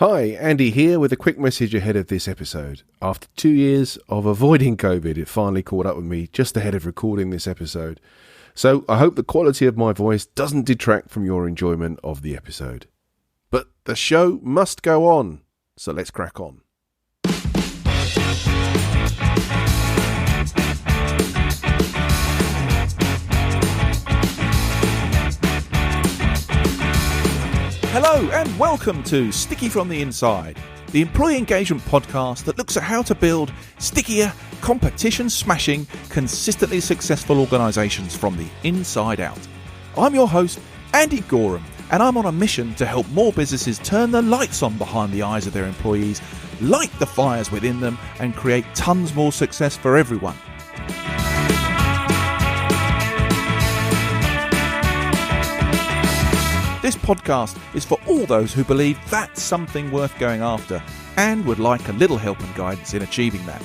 Hi, Andy here with a quick message ahead of this episode. After 2 years of avoiding COVID, it finally caught up with me just ahead of recording this episode. So I hope the quality of my voice doesn't detract from your enjoyment of the episode. But the show must go on, so let's crack on. Hello and welcome to Sticky from the Inside, the employee engagement podcast that looks at how to build stickier, competition-smashing, consistently successful organisations from the inside out. I'm your host, Andy Goram, and I'm on a mission to help more businesses turn the lights on behind the eyes of their employees, light the fires within them, and create tons more success for everyone. This podcast is for all those who believe that's something worth going after and would like a little help and guidance in achieving that.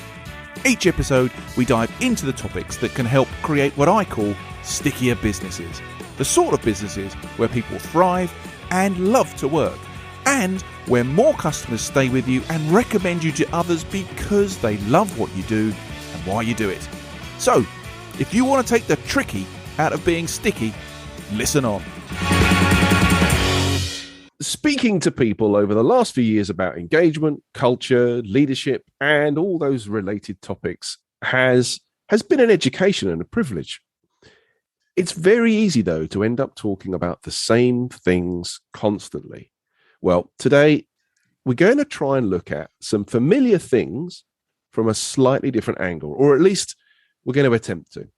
Each episode, we dive into the topics that can help create what I call stickier businesses. The sort of businesses where people thrive and love to work, and where more customers stay with you and recommend you to others because they love what you do and why you do it. So, if you want to take the tricky out of being sticky, listen on. Speaking to people over the last few years about engagement, culture, leadership, and all those related topics has been an education and a privilege. It's very easy, though, to end up talking about the same things constantly. Well, today, we're going to try and look at some familiar things from a slightly different angle, or at least we're going to attempt to.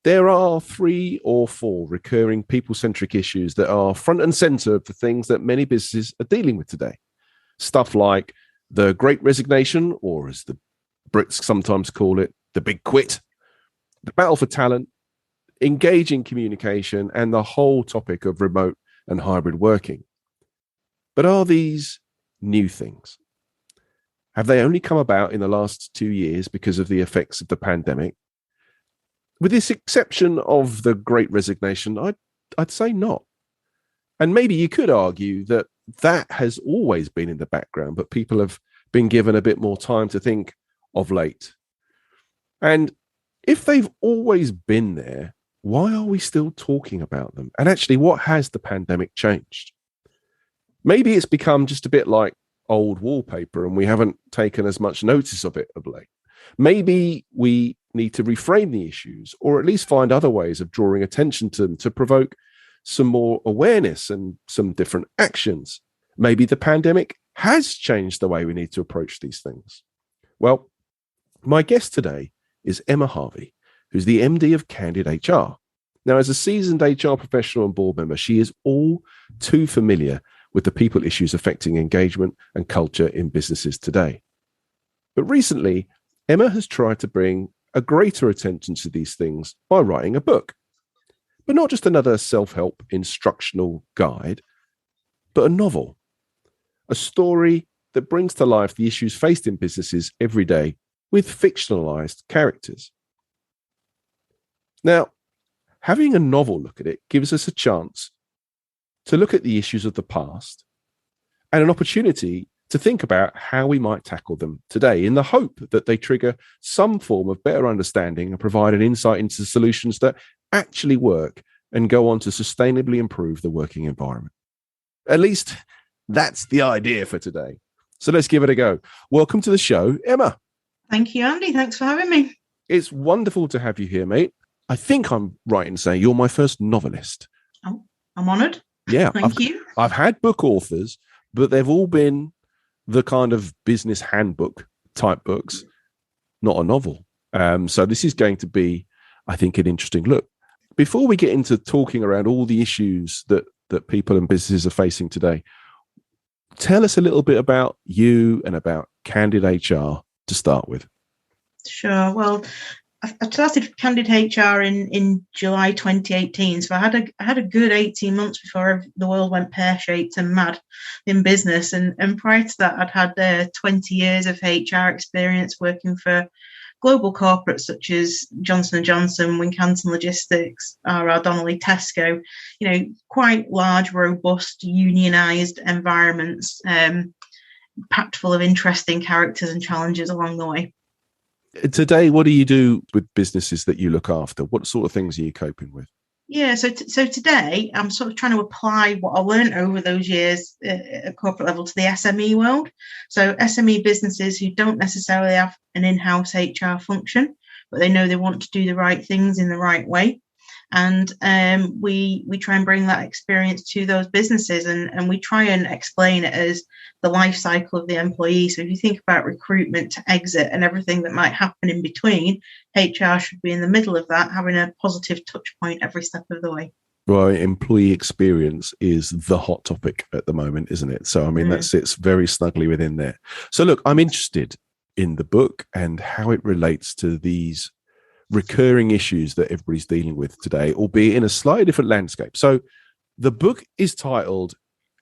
There are 3 or 4 recurring people-centric issues that are front and center of the things that many businesses are dealing with today. Stuff like the Great Resignation, or as the Brits sometimes call it, the big quit, the battle for talent, engaging communication, and the whole topic of remote and hybrid working. But are these new things? Have they only come about in the last 2 years because of the effects of the pandemic? With this exception of the Great Resignation, I'd say not. And maybe you could argue that has always been in the background, but people have been given a bit more time to think of late. And if they've always been there, why are we still talking about them? And actually, what has the pandemic changed? Maybe it's become just a bit like old wallpaper and we haven't taken as much notice of it of late. Maybe we need to reframe the issues, or at least find other ways of drawing attention to them to provoke some more awareness and some different actions. Maybe the pandemic has changed the way we need to approach these things. Well, my guest today is Emma Harvey, who's the MD of Candid HR. Now, as a seasoned HR professional and board member, she is all too familiar with the people issues affecting engagement and culture in businesses today. But recently, Emma has tried to bring a greater attention to these things by writing a book. But not just another self-help instructional guide, but a novel. A story that brings to life the issues faced in businesses every day with fictionalized characters. Now, having a novel look at it gives us a chance to look at the issues of the past and an opportunity to think about how we might tackle them today in the hope that they trigger some form of better understanding and provide an insight into solutions that actually work and go on to sustainably improve the working environment. At least that's the idea for today. So let's give it a go. Welcome to the show, Emma. Thank you, Andy. Thanks for having me. It's wonderful to have you here, mate. I think I'm right in saying you're my first novelist. Oh, I'm honoured. Yeah. Thank you. I've had book authors, but they've all been the kind of business handbook type books, not a novel. So this is going to be, I think, an interesting look. Before we get into talking around all the issues that people and businesses are facing today, tell us a little bit about you and about Candid HR to start with. Sure. Well, I started Candid HR in July 2018, so I had a good 18 months before the world went pear-shaped and mad in business. And prior to that, I'd had 20 years of HR experience working for global corporates such as Johnson & Johnson, Wincanton Logistics, R.R. Donnelley, Tesco. Quite large, robust, unionised environments. packed full of interesting characters and challenges along the way. Today, what do you do with businesses that you look after? What sort of things are you coping with? Yeah, so today I'm sort of trying to apply what I learned over those years at corporate level to the SME world. So SME businesses who don't necessarily have an in-house HR function, but they know they want to do the right things in the right way. And we try and bring that experience to those businesses, and we try and explain it as the life cycle of the employee. So if you think about recruitment to exit and everything that might happen in between, HR should be in the middle of that, having a positive touch point every step of the way. Well, employee experience is the hot topic at the moment, isn't it? So, I mean, that sits very snugly within there. So, look, I'm interested in the book and how it relates to these recurring issues that everybody's dealing with today, albeit in a slightly different landscape. So the book is titled,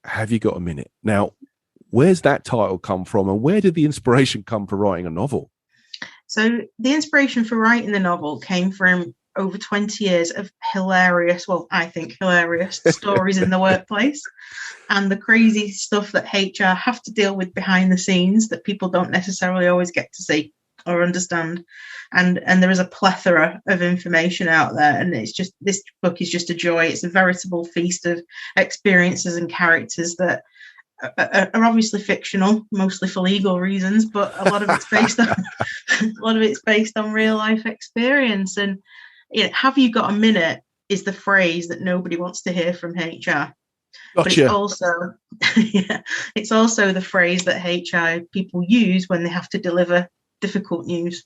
Have You Got a Minute? Now, where's that title come from, and where did the inspiration come for writing a novel? So the inspiration for writing the novel came from over 20 years of hilarious, well, I think hilarious stories in the workplace, and the crazy stuff that HR have to deal with behind the scenes that people don't necessarily always get to see or understand. And there is a plethora of information out there, and it's just, this book is just a joy. It's a veritable feast of experiences and characters that are obviously fictional, mostly for legal reasons, but a lot of it's based on real life experience. And have you got a minute is the phrase that nobody wants to hear from HR. Gotcha. But it's also it's also the phrase that HR people use when they have to deliver difficult news.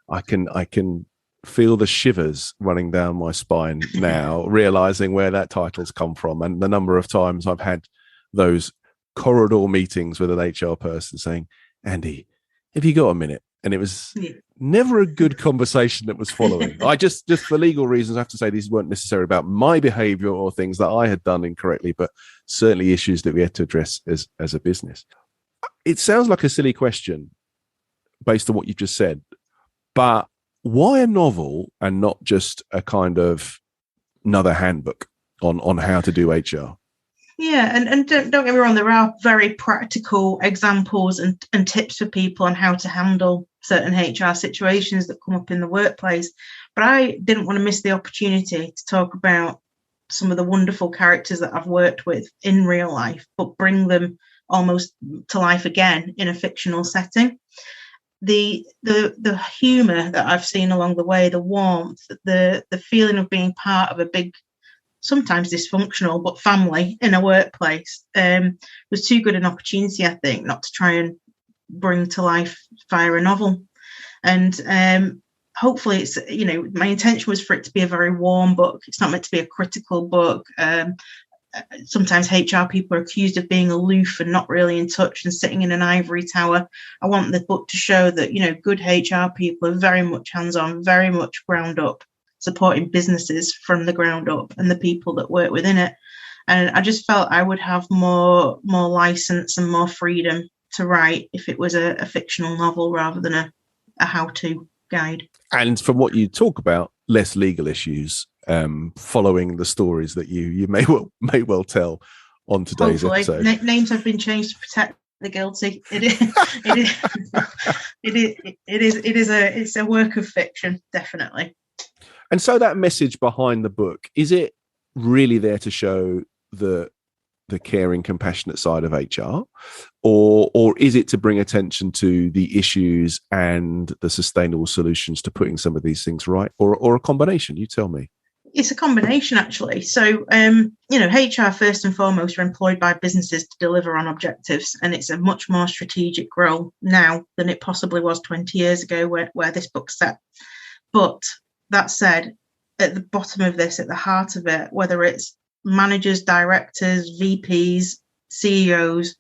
I can feel the shivers running down my spine now, realizing where that title's come from, and the number of times I've had those corridor meetings with an HR person saying, Andy, have you got a minute? And it was never a good conversation that was following. I just for legal reasons, I have to say these weren't necessarily about my behavior or things that I had done incorrectly, but certainly issues that we had to address as a business. It sounds like a silly question based on what you just said, but why a novel and not just a kind of another handbook on how to do HR? Yeah, and don't get me wrong, there are very practical examples and tips for people on how to handle certain HR situations that come up in the workplace. But I didn't want to miss the opportunity to talk about some of the wonderful characters that I've worked with in real life, but bring them almost to life again in a fictional setting. The humour that I've seen along the way, the warmth, the feeling of being part of a big, sometimes dysfunctional, but family in a workplace was too good an opportunity, I think, not to try and bring to life via a novel. And hopefully it's, my intention was for it to be a very warm book. It's not meant to be a critical book. Sometimes HR people are accused of being aloof and not really in touch and sitting in an ivory tower. I want the book to show that, good HR people are very much hands-on, very much ground up, supporting businesses from the ground up and the people that work within it. And I just felt I would have more license and more freedom to write if it was a fictional novel rather than a how-to guide. And from what you talk about, less legal issues following the stories that you may well tell on today's episode. Names have been changed to protect the guilty. It's a work of fiction, definitely. And so that message behind the book, is it really there to show the caring, compassionate side of HR, or is it to bring attention to the issues and the sustainable solutions to putting some of these things right, or a combination? You tell me. It's a combination, actually. So, HR first and foremost are employed by businesses to deliver on objectives, and it's a much more strategic role now than it possibly was 20 years ago where this book's set. But that said, at the bottom of this, at the heart of it, whether it's managers, directors, VPs, CEOs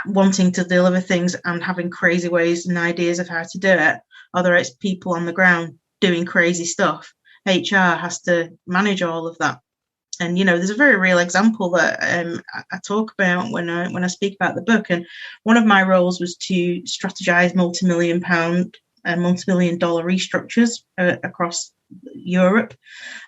wanting to deliver things and having crazy ways and ideas of how to do it, whether it's people on the ground doing crazy stuff, HR has to manage all of that. And, there's a very real example that I talk about when I speak about the book. And one of my roles was to strategize multi-million dollar restructures across Europe.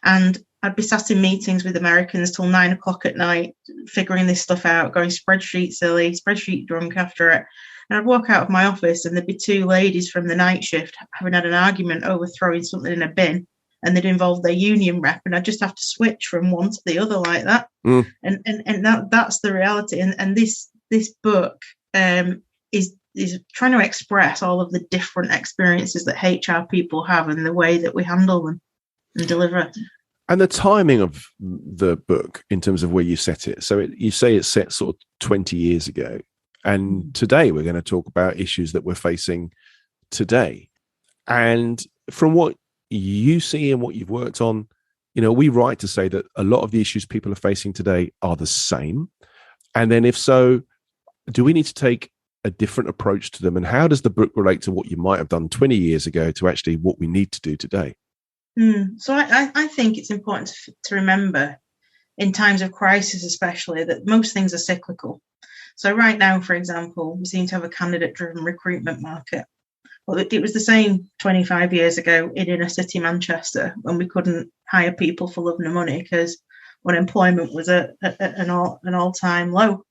And I'd be sat in meetings with Americans till 9 o'clock at night, figuring this stuff out, going spreadsheet silly, spreadsheet drunk after it. And I'd walk out of my office and there'd be two ladies from the night shift having had an argument over throwing something in a bin, and they'd involved their union rep, and I'd just have to switch from one to the other like that. And that's the reality. And this book is trying to express all of the different experiences that HR people have and the way that we handle them and deliver it. And the timing of the book in terms of where you set it. So you say it's set sort of 20 years ago. And today we're going to talk about issues that we're facing today. And from what you see and what you've worked on, we right to say that a lot of the issues people are facing today are the same. And then if so, do we need to take a different approach to them? And how does the book relate to what you might have done 20 years ago to actually what we need to do today? So I think it's important to remember in times of crisis, especially, that most things are cyclical. So right now, for example, we seem to have a candidate-driven recruitment market. Well, it was the same 25 years ago in inner city Manchester when we couldn't hire people for love nor money because unemployment was at an all-time low.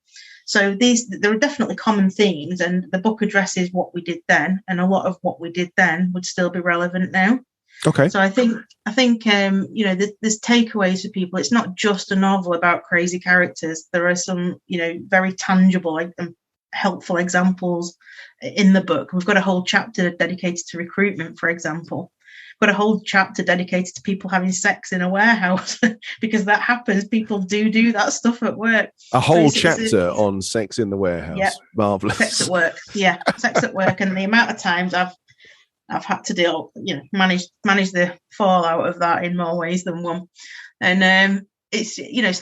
So there are definitely common themes, and the book addresses what we did then, and a lot of what we did then would still be relevant now. Okay. So I think there's takeaways for people. It's not just a novel about crazy characters. There are some, very tangible and helpful examples in the book. We've got a whole chapter dedicated to recruitment, for example. We've got a whole chapter dedicated to people having sex in a warehouse because that happens. People do that stuff at work. A whole chapter on sex in the warehouse. Yeah, marvelous. Sex at work. Yeah, sex at work, and the amount of times I've had to manage the fallout of that in more ways than one. And it's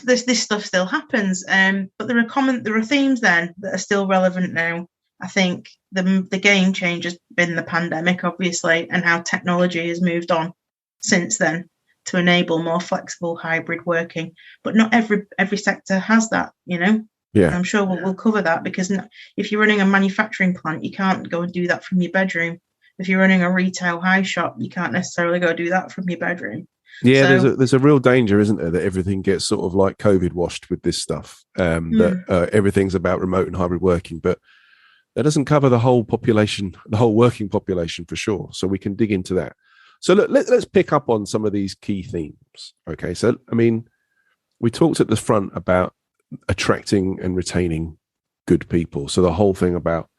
this stuff still happens. But there are themes then that are still relevant now. I think the game change has been the pandemic, obviously, and how technology has moved on since then to enable more flexible hybrid working. But not every sector has that, Yeah. And I'm sure we'll cover that, because if you're running a manufacturing plant, you can't go and do that from your bedroom. If you're running a retail high shop, you can't necessarily go do that from your bedroom. Yeah, so, there's a real danger, isn't there, that everything gets sort of like COVID washed with this stuff, that everything's about remote and hybrid working, but that doesn't cover the whole population, the whole working population for sure. So we can dig into that. So let's pick up on some of these key themes. Okay, so, we talked at the front about attracting and retaining good people. So the whole thing about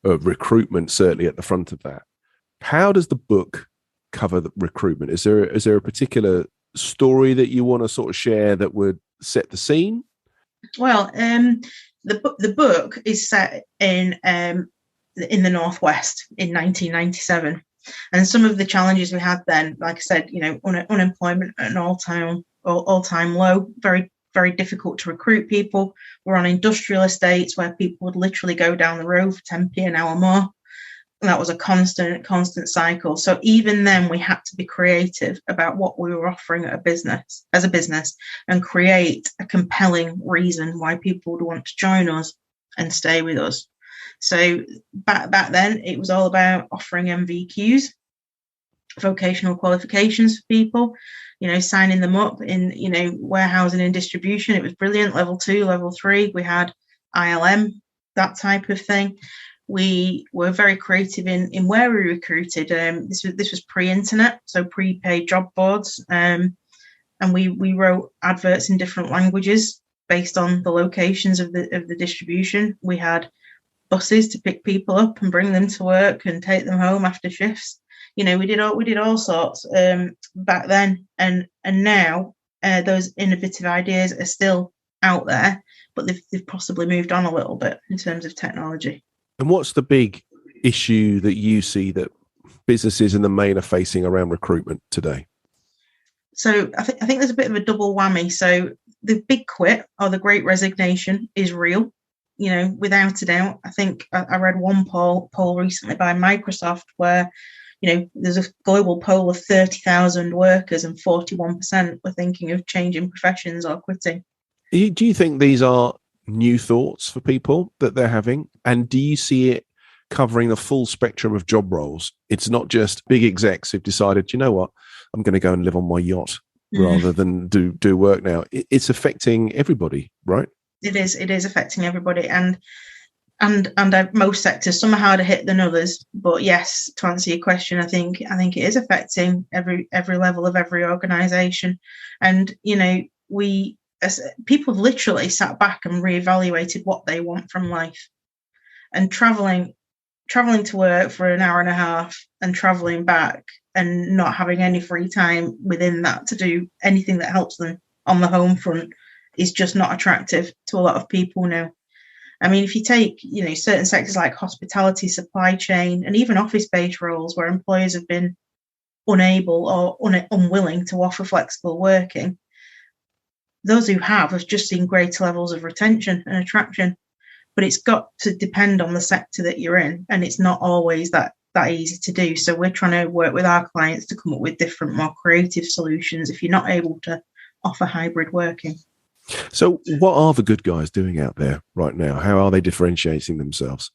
recruitment, certainly at the front of that. How does the book cover the recruitment? Is there a particular story that you want to sort of share that would set the scene? Well, the book is set in the Northwest in 1997, and some of the challenges we had then, like I said, unemployment at an all-time low, very, very difficult to recruit people. We're on industrial estates where people would literally go down the road for 10p an hour more. And that was a constant cycle. So even then, we had to be creative about what we were offering as a business, and create a compelling reason why people would want to join us and stay with us. So back then, it was all about offering MVQs, vocational qualifications for people, signing them up in, warehousing and distribution. It was brilliant. Level 2, level 3. We had ILM, that type of thing. We were very creative in where we recruited. This was pre-internet, so pre-paid job boards, and we wrote adverts in different languages based on the locations of the distribution. We had buses to pick people up and bring them to work and take them home after shifts. We did all sorts back then, and now those innovative ideas are still out there, but they've possibly moved on a little bit in terms of technology. And what's the big issue that you see that businesses in the main are facing around recruitment today? So I think there's a bit of a double whammy. So the big quit or the Great Resignation is real, without a doubt. I think I read one poll recently by Microsoft where, there's a global poll of 30,000 workers and 41% were thinking of changing professions or quitting. Do you think these are new thoughts for people that they're having? And do you see it covering the full spectrum of job roles? It's not just big execs who've decided, you know what, I'm going to go and live on my yacht rather than do work now. It's affecting everybody, right? It is affecting everybody, and most sectors. Some are harder hit than others, but yes, to answer your question, I think it is affecting every level of every organisation. And we, as people, have literally sat back and reevaluated what they want from life. And traveling to work for an hour and a half and traveling back and not having any free time within that to do anything that helps them on the home front is just not attractive to a lot of people now. I mean, if you take, certain sectors like hospitality, supply chain, and even office-based roles where employers have been unable or unwilling to offer flexible working, those who have just seen greater levels of retention and attraction. But it's got to depend on the sector that you're in, and it's not always that easy to do. So we're trying to work with our clients to come up with different, more creative solutions if you're not able to offer hybrid working. So what are the good guys doing out there right now? How are they differentiating themselves?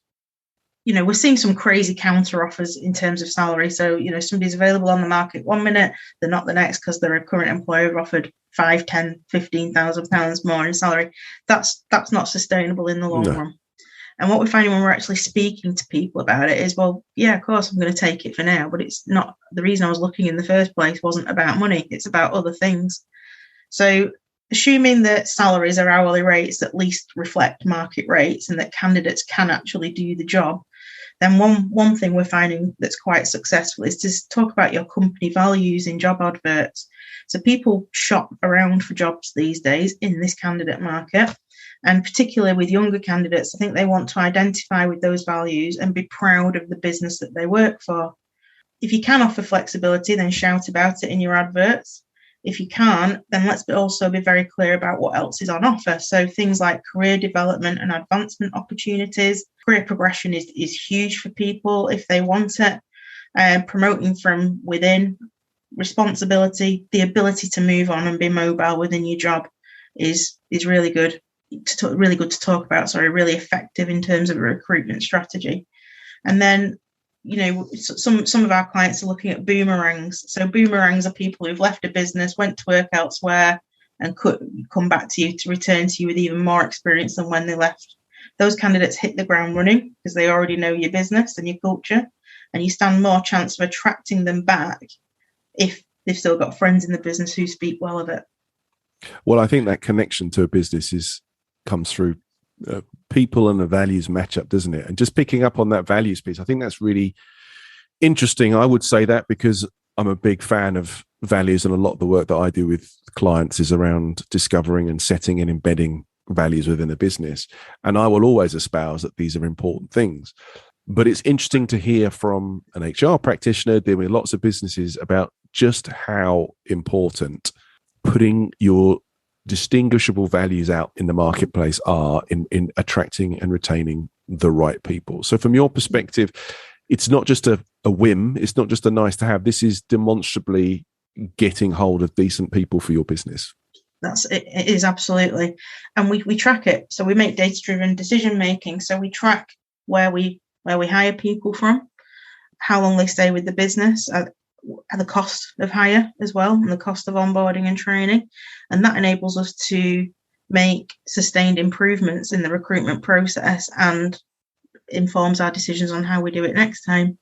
We're seeing some crazy counter offers in terms of salary. So, somebody's available on the market one minute, they're not the next because their current employer offered 5, 10, 15,000 pounds more in salary. That's not sustainable in the long run. And what we're finding when we're actually speaking to people about it is, well, yeah, of course I'm going to take it for now, but it's not the reason I was looking in the first place wasn't about money. It's about other things. So assuming that salaries or hourly rates at least reflect market rates and that candidates can actually do the job, then one thing we're finding that's quite successful is to talk about your company values in job adverts. So people shop around for jobs these days in this candidate market, and particularly with younger candidates, I think they want to identify with those values and be proud of the business that they work for. If you can offer flexibility, then shout about it in your adverts. If you can't, then let's also be very clear about what else is on offer. So things like career development and advancement opportunities. Career progression is huge for people if they want it. Promoting from within, responsibility, the ability to move on and be mobile within your job is really good. Really good to talk about. Really effective in terms of a recruitment strategy. And then, some of our clients are looking at boomerangs. So boomerangs are people who've left a business, went to work elsewhere, and could come back to you to return to you with even more experience than when they left. Those candidates hit the ground running because they already know your business and your culture, and you stand more chance of attracting them back if they've still got friends in the business who speak well of it. Well, I think that connection to a business comes through people and the values match up, doesn't it? And just picking up on that values piece, I think that's really interesting. I would say that because I'm a big fan of values, and a lot of the work that I do with clients is around discovering and setting and embedding values within a business. And I will always espouse that these are important things. But it's interesting to hear from an HR practitioner dealing with lots of businesses about just how important putting your distinguishable values out in the marketplace are in attracting and retaining the right people. So from your perspective, it's not just a whim, it's not just a nice to have, this is demonstrably getting hold of decent people for your business. It is absolutely. And we track it. So we make data-driven decision making. So we track where we hire people from, how long they stay with the business, the cost of hire as well, and the cost of onboarding and training. And that enables us to make sustained improvements in the recruitment process and informs our decisions on how we do it next time.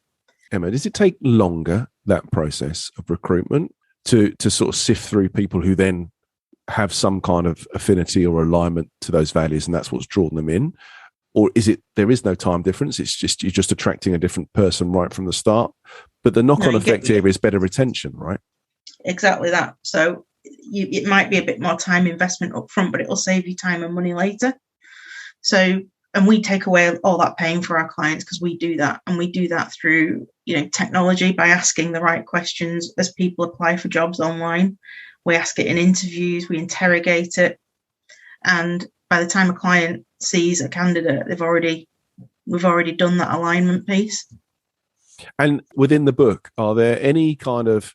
Emma, does it take longer, that process of recruitment, to sort of sift through people who then have some kind of affinity or alignment to those values and that's what's drawn them in? Or is it there is no time difference? It's just you're just attracting a different person right from the start. But the knock-on effect here is better retention, right? Exactly that. So it might be a bit more time investment up front, but it will save you time and money later. So, and we take away all that pain for our clients because we do that. And we do that through, technology by asking the right questions as people apply for jobs online. We ask it in interviews, we interrogate it. And by the time a client sees a candidate, we've already done that alignment piece. And within the book, are there any kind of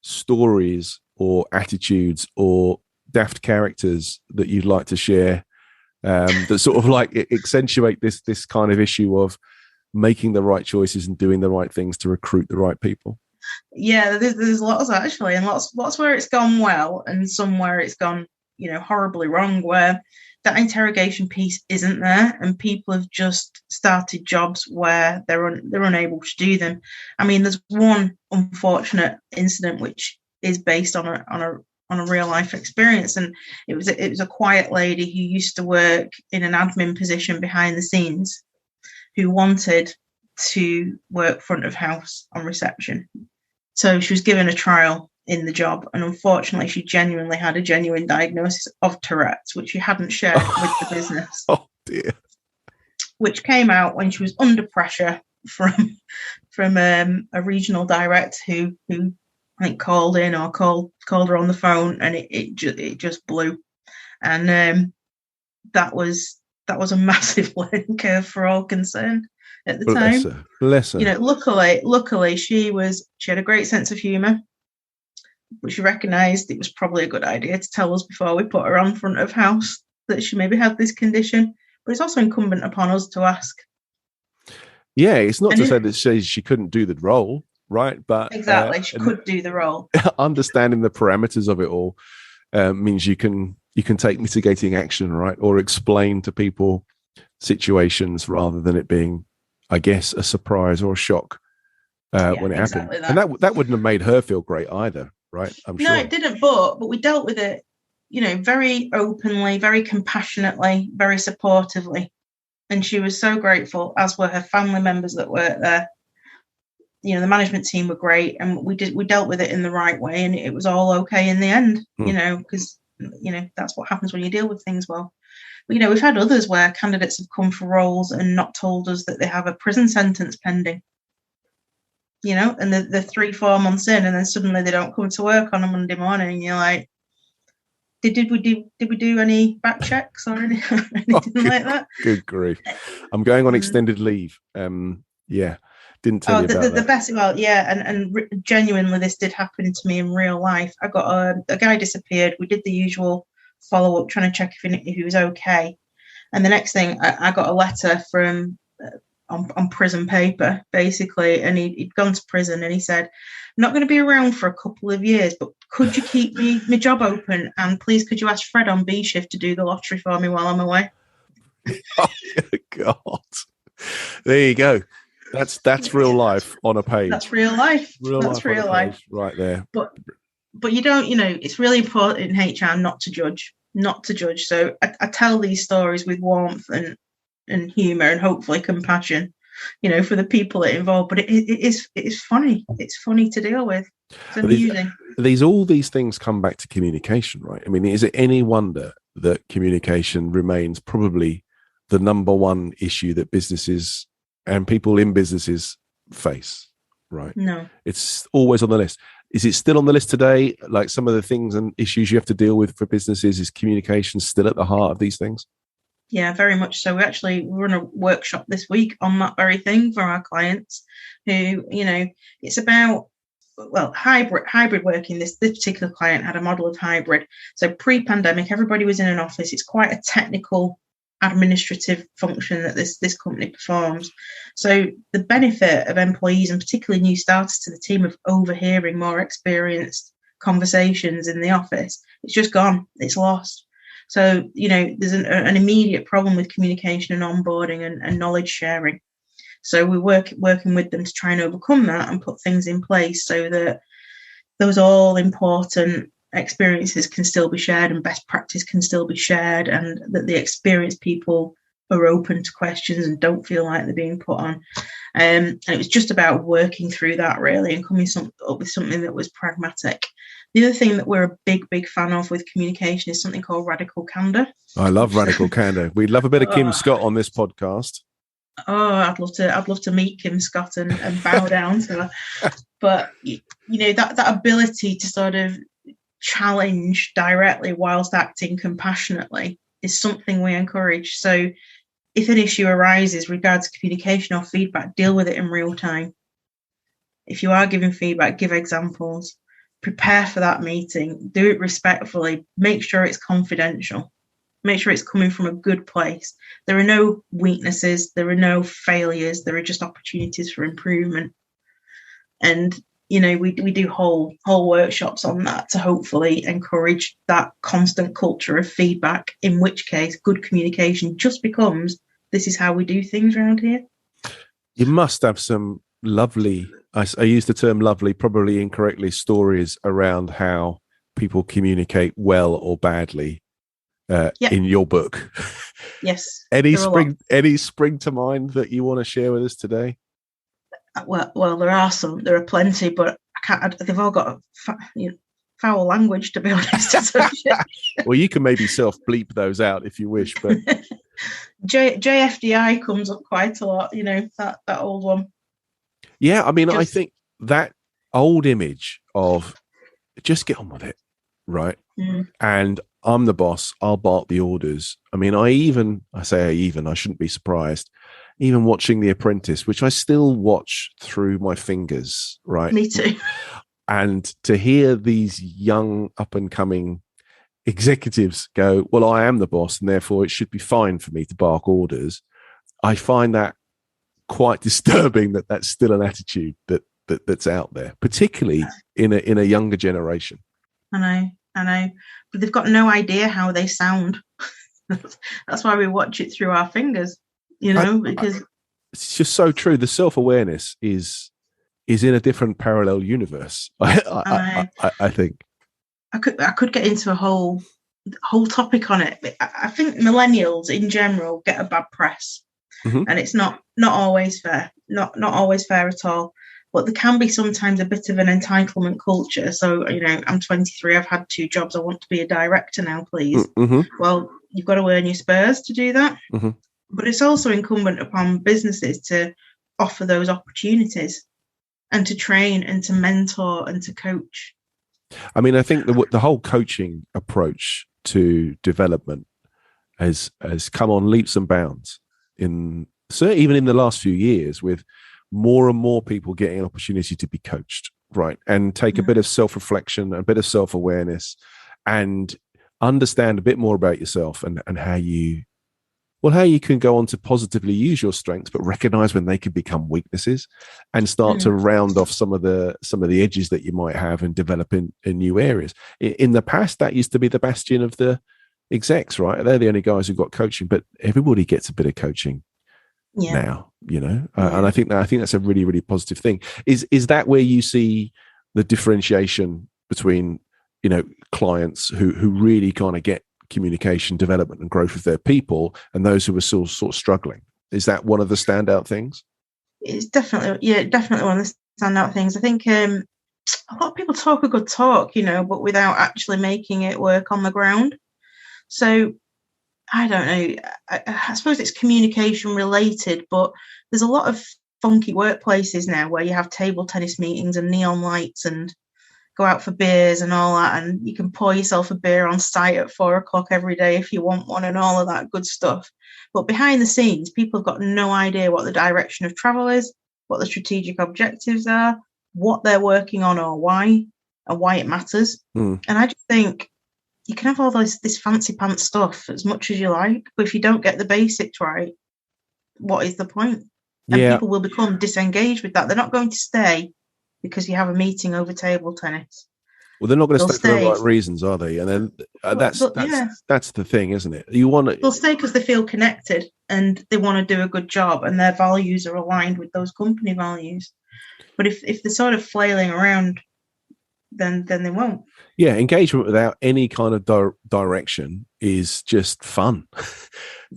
stories or attitudes or daft characters that you'd like to share that sort of like accentuate this kind of issue of making the right choices and doing the right things to recruit the right people? Yeah, there's lots actually, and lots where it's gone well, and some where it's gone, horribly wrong. Where that interrogation piece isn't there, and people have just started jobs where they're unable to do them. I mean, there's one unfortunate incident which is based on a real life experience, and it was a quiet lady who used to work in an admin position behind the scenes, who wanted to work front of house on reception. So she was given a trial in the job, and unfortunately she genuinely had a genuine diagnosis of Tourette's, which she hadn't shared with the business. Oh dear. Which came out when she was under pressure from a regional director who I think called her on the phone, and it just blew. And that was a massive learning curve for all concerned at the time. Bless her. Luckily she had a great sense of humour, but she recognised it was probably a good idea to tell us before we put her on front of house that she maybe had this condition. But it's also incumbent upon us to ask. Yeah, it's not to say that she couldn't do the role, right? But exactly, she could do the role. Understanding the parameters of it all means you can take mitigating action, right, or explain to people situations rather than it being, I guess, a surprise or a shock when it happened. And that wouldn't have made her feel great either, right? I'm sure. No, it didn't. But we dealt with it, very openly, very compassionately, very supportively. And she was so grateful, as were her family members that worked there. The management team were great, and we dealt with it in the right way, and it was all okay in the end. Because that's what happens when you deal with things well. But we've had others where candidates have come for roles and not told us that they have a prison sentence pending. And they're 3-4 months in, and then suddenly they don't come to work on a Monday morning. And you're like, did we do any back checks or anything like that? Good grief! I'm going on extended leave. Didn't tell you about that. The best, and genuinely, this did happen to me in real life. I got a guy disappeared. We did the usual follow up, trying to check if he was okay. And the next thing, I got a letter from on prison paper, basically, and he'd gone to prison, and he said, "I'm not going to be around for a couple of years, but could you keep my job open, and please could you ask Fred on B shift to do the lottery for me while I'm away?" Oh God, there you go. That's real life on a page. That's real life. That's real life right there. But you don't, it's really important in HR not to judge. So I tell these stories with warmth and humour and hopefully compassion, for the people that are involved. But it is funny. It's funny to deal with. It's amusing. All these things come back to communication, right? I mean, is it any wonder that communication remains probably the number one issue that businesses and people in businesses face, right? No. It's always on the list. Is it still on the list today? Like some of the things and issues you have to deal with for businesses, is communication still at the heart of these things? Yeah, very much so. We actually run a workshop this week on that very thing for our clients who, it's about, hybrid working. This particular client had a model of hybrid. So pre-pandemic, everybody was in an office. It's quite a technical administrative function that this company performs. So the benefit of employees, and particularly new starters to the team, of overhearing more experienced conversations in the office, it's just gone. It's lost. So, there's an immediate problem with communication and onboarding and knowledge sharing. So we're working with them to try and overcome that and put things in place so that those all important experiences can still be shared and best practice can still be shared, and that the experienced people are open to questions and don't feel like they're being put on. And it was just about working through that, really, and coming up with something that was pragmatic. The other thing that we're a big fan of with communication is something called radical candor. I love radical candor. We'd love a bit of Kim Scott on this podcast. Oh, I'd love to meet Kim Scott and bow down to her. But that ability to sort of challenge directly whilst acting compassionately is something we encourage. So if an issue arises regards communication or feedback, deal with it in real time. If you are giving feedback, give examples. Prepare for that meeting. Do it respectfully. Make sure it's confidential. Make sure it's coming from a good place. There are no weaknesses. There are no failures. There are just opportunities for improvement. And we do whole workshops on that to hopefully encourage that constant culture of feedback, in which case good communication just becomes, this is how we do things around here. You must have some lovely, I use the term lovely, probably incorrectly, stories around how people communicate well or badly in your book. Yes. Any spring to mind that you want to share with us today? Well, there are plenty, but they've all got foul language, to be honest. Well, you can maybe self bleep those out if you wish, but JFDI comes up quite a lot, that old one. Yeah, I mean, I think that old image of just get on with it, right? And I'm the boss, I'll bark the orders. I mean, I shouldn't be surprised, even watching The Apprentice, which I still watch through my fingers, right? Me too. And to hear these young up and coming executives go, well, I am the boss and therefore it should be fine for me to bark orders. I find that quite disturbing that that's still an attitude that's out there, particularly in a younger generation. I know, but they've got no idea how they sound. That's why we watch it through our fingers, because it's just so true. The self-awareness is in a different parallel universe. I think I could get into a whole topic on it. But I think millennials in general get a bad press. And it's not always fair, not always fair at all. But there can be sometimes a bit of an entitlement culture. So, I'm 23, I've had 2 jobs, I want to be a director now, please. Well, you've got to earn your spurs to do that. But it's also incumbent upon businesses to offer those opportunities and to train and to mentor and to coach. I mean, I think the whole coaching approach to development has come on leaps and bounds. Even in the last few years, with more and more people getting an opportunity to be coached, right, and take a bit of self-reflection, a bit of self-awareness, and understand a bit more about yourself and how you can go on to positively use your strengths, but recognize when they can become weaknesses, and start to round off some of the edges that you might have and develop in new areas. In the past, that used to be the bastion of the execs, right? They're the only guys who got coaching, but everybody gets a bit of coaching now, and I think that's a really, really positive thing. Is that where you see the differentiation between clients who really kind of get communication development and growth of their people and those who are still sort of struggling? Is that one of the standout things? It's definitely one of the standout things. I think a lot of people talk a good talk, but without actually making it work on the ground. So I don't know. I suppose it's communication related, but there's a lot of funky workplaces now where you have table tennis meetings and neon lights and go out for beers and all that, and you can pour yourself a beer on site at 4:00 every day if you want one and all of that good stuff. But behind the scenes, people have got no idea what the direction of travel is, what the strategic objectives are, what they're working on or why, and why it matters. And I just think you can have all this fancy pants stuff as much as you like, but if you don't get the basics right, what is the point? And people will become disengaged with that. They're not going to stay because you have a meeting over table tennis. Well, they're not going to stay for the right reasons, are they? And then that's the thing, isn't it? They'll stay because they feel connected and they want to do a good job, and their values are aligned with those company values. But if they're sort of flailing around, then they won't. Yeah, engagement without any kind of direction is just fun.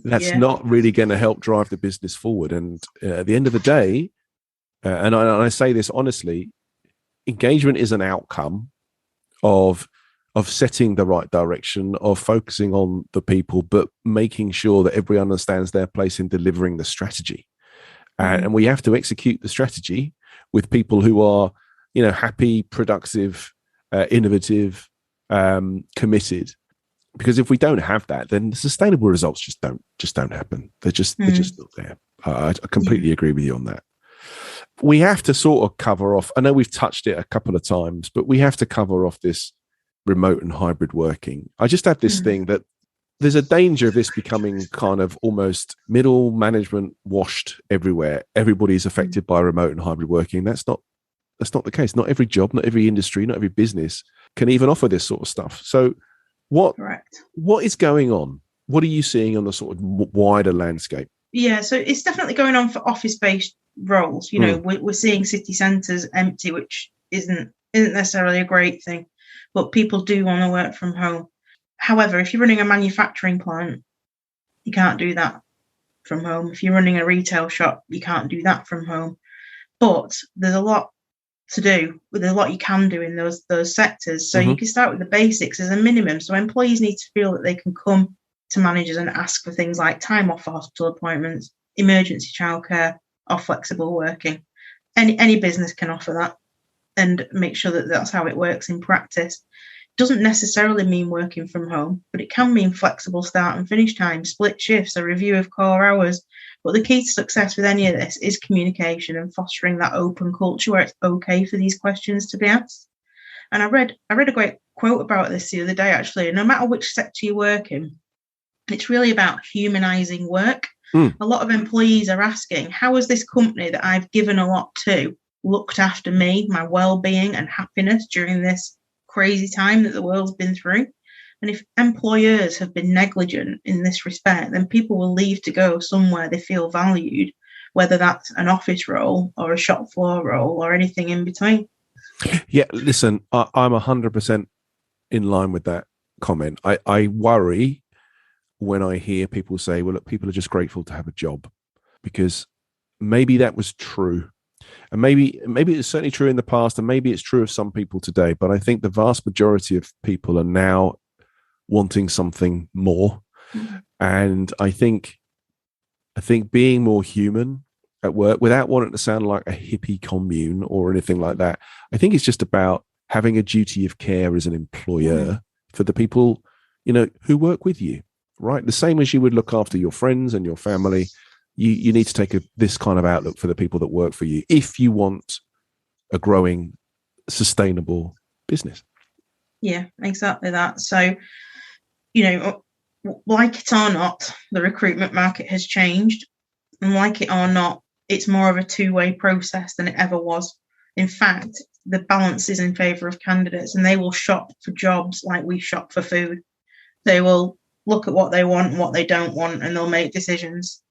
That's not really going to help drive the business forward. And at the end of the day, and I say this honestly, engagement is an outcome of setting the right direction, of focusing on the people, but making sure that everybody understands their place in delivering the strategy. And we have to execute the strategy with people who are, happy, productive, innovative, committed. Because if we don't have that, then the sustainable results just don't happen. They're just not there. I completely agree with you on that. We have to sort of cover off, I know we've touched it a couple of times, but we have to cover off this remote and hybrid working. I just have this thing that there's a danger of this becoming kind of almost middle management washed everywhere. Everybody's affected by remote and hybrid working. That's not that's not the case. Not every job, not every industry, not every business can even offer this sort of stuff. So what is going on? What are you seeing on the sort of wider landscape? Yeah, so it's definitely going on for office-based roles. You know, we're seeing city centres empty, which isn't necessarily a great thing, but people do want to work from home. However, if you're running a manufacturing plant, you can't do that from home. If you're running a retail shop, you can't do that from home. But there's a lot to do. There's a lot you can do in those sectors. So you can start with the basics as a minimum. So employees need to feel that they can come to managers and ask for things like time off for hospital appointments, emergency childcare, or flexible working. Any business can offer that, and make sure that that's how it works in practice. Doesn't necessarily mean working from home, but it can mean flexible start and finish times, split shifts, a review of core hours. But the key to success with any of this is communication and fostering that open culture where it's okay for these questions to be asked. And I read a great quote about this the other day, actually. No matter which sector you work in, it's really about humanizing work. A lot of employees are asking, how has this company that I've given a lot to looked after me, my well-being and happiness during this crazy time that the world's been through? And if employers have been negligent in this respect, then people will leave to go somewhere they feel valued, whether that's an office role or a shop floor role or anything in between. Yeah, listen, I'm 100% in line with that comment. I worry when I hear people say, well, look, people are just grateful to have a job, because maybe that was true. And maybe it's certainly true in the past, and maybe it's true of some people today. But I think the vast majority of people are now wanting something more. And I think being more human at work, without wanting to sound like a hippie commune or anything like that, I think it's just about having a duty of care as an employer for the people, who work with you, right? The same as you would look after your friends and your family. You need to take this kind of outlook for the people that work for you if you want a growing, sustainable business. Yeah, exactly that. So, like it or not, the recruitment market has changed. And like it or not, it's more of a two-way process than it ever was. In fact, the balance is in favour of candidates, and they will shop for jobs like we shop for food. They will look at what they want and what they don't want, and they'll make decisions,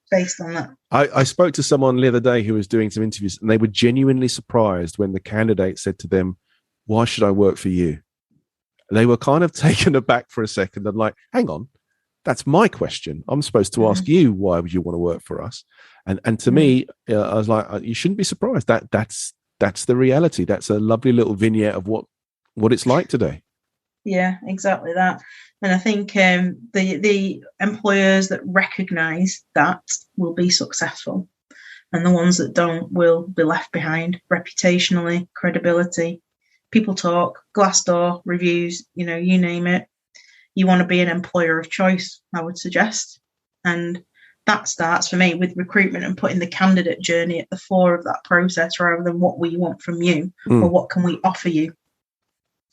based on that. I spoke to someone the other day who was doing some interviews, and they were genuinely surprised when the candidate said to them, "Why should I work for you?" They were kind of taken aback for a second and like, hang on, that's my question. I'm supposed to ask you, why would you want to work for us? And to me, I was like, you shouldn't be surprised. That's the reality. That's a lovely little vignette of what it's like today. Yeah, exactly that. And I think the employers that recognise that will be successful, and the ones that don't will be left behind reputationally, credibility. People talk, Glassdoor, reviews, you name it. You want to be an employer of choice, I would suggest. And that starts for me with recruitment and putting the candidate journey at the fore of that process, rather than what we want from you or what can we offer you.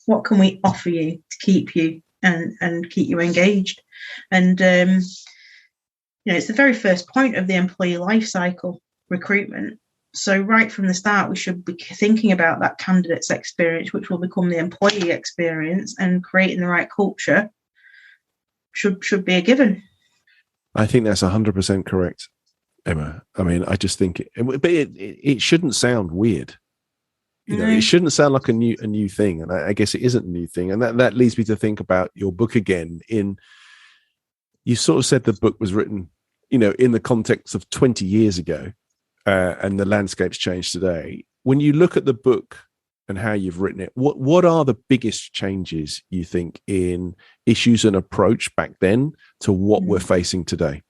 What can we offer you to keep you and keep you engaged? And, it's the very first point of the employee life cycle, recruitment. So right from the start, we should be thinking about that candidate's experience, which will become the employee experience, and creating the right culture should be a given. I think that's 100% correct, Emma. I mean, I just think it shouldn't sound weird. It shouldn't sound like a new thing. And I guess it isn't a new thing. And that leads me to think about your book again. You sort of said the book was written, in the context of 20 years ago. And the landscape's changed today. When you look at the book and how you've written it, what are the biggest changes you think in issues and approach back then to what we're facing today?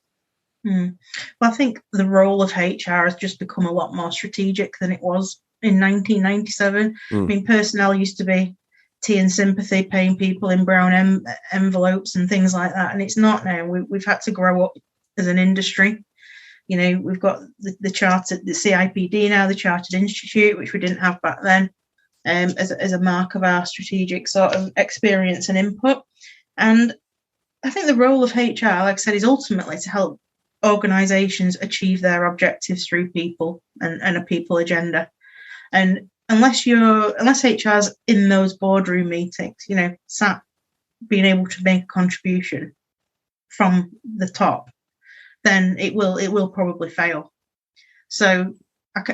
Well, I think the role of HR has just become a lot more strategic than it was in 1997. I mean, personnel used to be tea and sympathy, paying people in brown envelopes and things like that, and it's not now. We've had to grow up as an industry. We've got the chartered, the CIPD now, the Chartered Institute, which we didn't have back then, as a mark of our strategic sort of experience and input. And I think the role of HR, like I said, is ultimately to help organisations achieve their objectives through people and a people agenda. And unless HR's in those boardroom meetings, sat being able to make a contribution from the top, then it will probably fail. So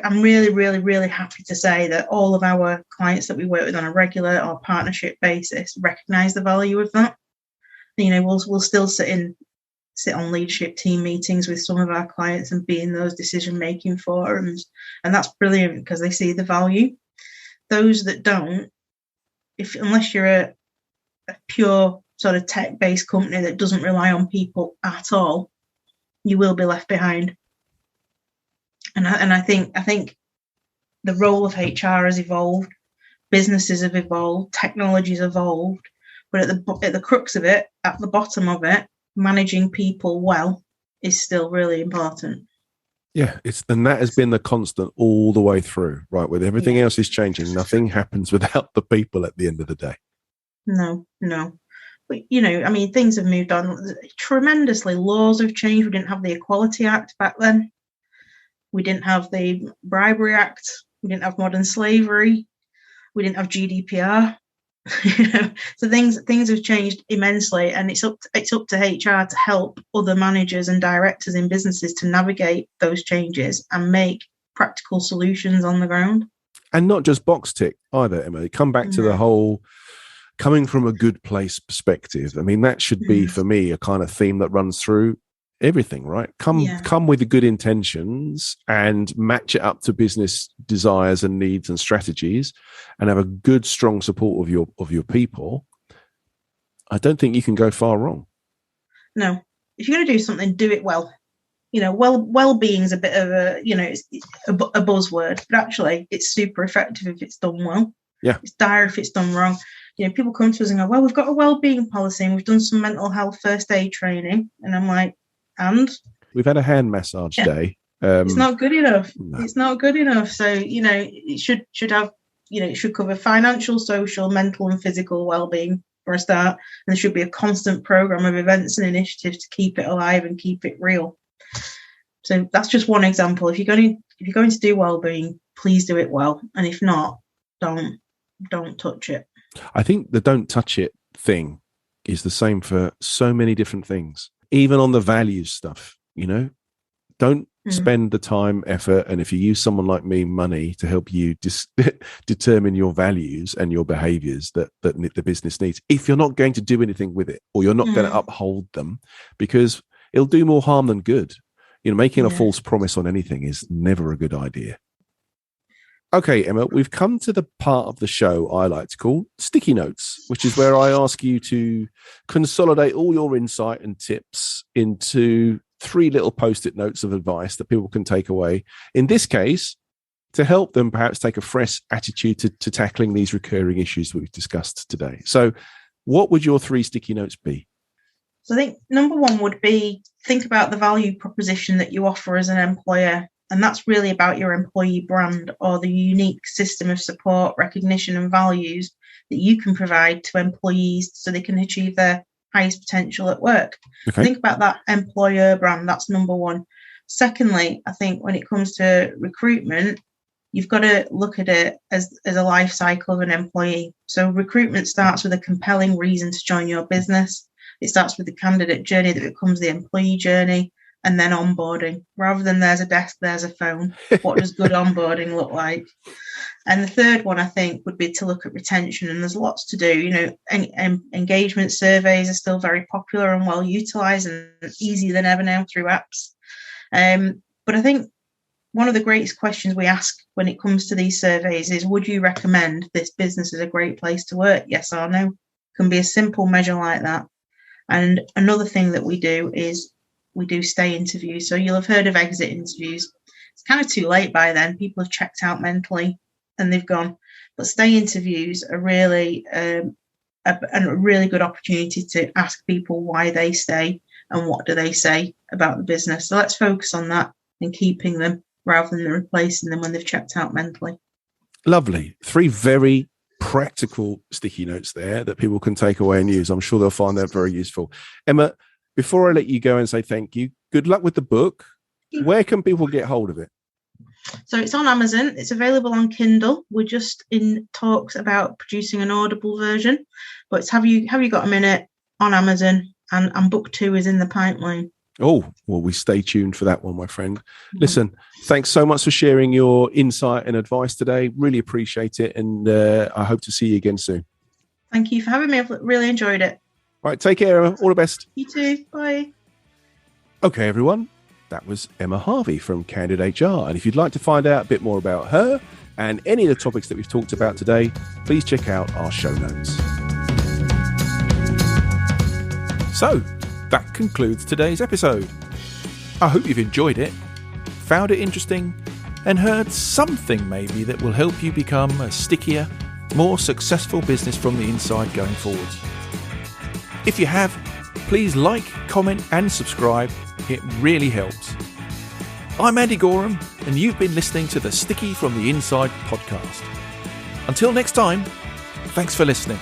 I'm really, really, really happy to say that all of our clients that we work with on a regular or partnership basis recognise the value of that. We'll still sit on leadership team meetings with some of our clients and be in those decision-making forums. And that's brilliant because they see the value. Those that don't, unless you're a pure sort of tech-based company that doesn't rely on people at all, you will be left behind. And I think the role of HR has evolved, businesses have evolved, technology's evolved, but at the crux of it, at the bottom of it, managing people well is still really important. Yeah, and that has been the constant all the way through, right? With everything else is changing, nothing happens without the people at the end of the day. No. But, things have moved on tremendously. Laws have changed. We didn't have the Equality Act back then. We didn't have the Bribery Act. We didn't have modern slavery. We didn't have GDPR. So things have changed immensely, and it's up to HR to help other managers and directors in businesses to navigate those changes and make practical solutions on the ground. And not just box tick either, Emma. Come back to the whole coming from a good place perspective. I mean, that should be for me a kind of theme that runs through everything, right? Come with the good intentions and match it up to business desires and needs and strategies, and have a good, strong support of your people. I don't think you can go far wrong. No, if you're going to do something, do it well. Well-being is a bit of it's a buzzword, but actually, it's super effective if it's done well. Yeah, it's dire if it's done wrong. People come to us and go, "Well, we've got a well-being policy and we've done some mental health first aid training," and I'm like, and we've had a hand massage day. It's not good enough. No. It's not good enough. So, it should have, it should cover financial, social, mental and physical well-being for a start. And there should be a constant program of events and initiatives to keep it alive and keep it real. So that's just one example. If you're going to do well-being, please do it well. And if not, don't touch it. I think the don't touch it thing is the same for so many different things. Even on the values stuff, don't spend the time, effort, and if you use someone like me, money to help you determine your values and your behaviors that the business needs, if you're not going to do anything with it, or you're not going to uphold them, because it'll do more harm than good. Making a false promise on anything is never a good idea. Okay, Emma, we've come to the part of the show I like to call Sticky Notes, which is where I ask you to consolidate all your insight and tips into 3 little Post-it notes of advice that people can take away. In this case, to help them perhaps take a fresh attitude to tackling these recurring issues we've discussed today. So what would your 3 sticky notes be? So I think number 1 would be think about the value proposition that you offer as an employer. And that's really about your employee brand or the unique system of support, recognition and values that you can provide to employees so they can achieve their highest potential at work. Okay. Think about that employer brand. That's number 1. Secondly, I think when it comes to recruitment, you've got to look at it as a life cycle of an employee. So recruitment starts with a compelling reason to join your business. It starts with the candidate journey that becomes the employee journey. And then onboarding. Rather than there's a desk, there's a phone. What does good onboarding look like? And the third one, I think, would be to look at retention. And there's lots to do. Engagement surveys are still very popular and well utilised and easier than ever now through apps. But I think one of the greatest questions we ask when it comes to these surveys is, would you recommend this business as a great place to work? Yes or no? It can be a simple measure like that. And another thing that we do is we do stay interviews. So you'll have heard of exit interviews. It's kind of too late by then. People have checked out mentally and they've gone. But stay interviews are really a really good opportunity to ask people why they stay and what do they say about the business. So let's focus on that and keeping them rather than replacing them when they've checked out mentally. Lovely. 3 very practical sticky notes there that people can take away and use. I'm sure they'll find that very useful. Emma, before I let you go and say thank you, good luck with the book. Where can people get hold of it? So it's on Amazon. It's available on Kindle. We're just in talks about producing an Audible version, but it's Have You Got a Minute on Amazon, and book 2 is in the pipeline. Oh, well, we stay tuned for that one, my friend. Listen, thanks so much for sharing your insight and advice today. Really appreciate it, and I hope to see you again soon. Thank you for having me. I've really enjoyed it. All right, take care, Emma. All the best. You too. Bye. Okay, everyone. That was Emma Harvey from Candid HR. And if you'd like to find out a bit more about her and any of the topics that we've talked about today, please check out our show notes. So, that concludes today's episode. I hope you've enjoyed it, found it interesting, and heard something maybe that will help you become a stickier, more successful business from the inside going forwards. If you have, please like, comment and subscribe. It really helps. I'm Andy Goram, and you've been listening to the Sticky from the Inside podcast. Until next time, thanks for listening.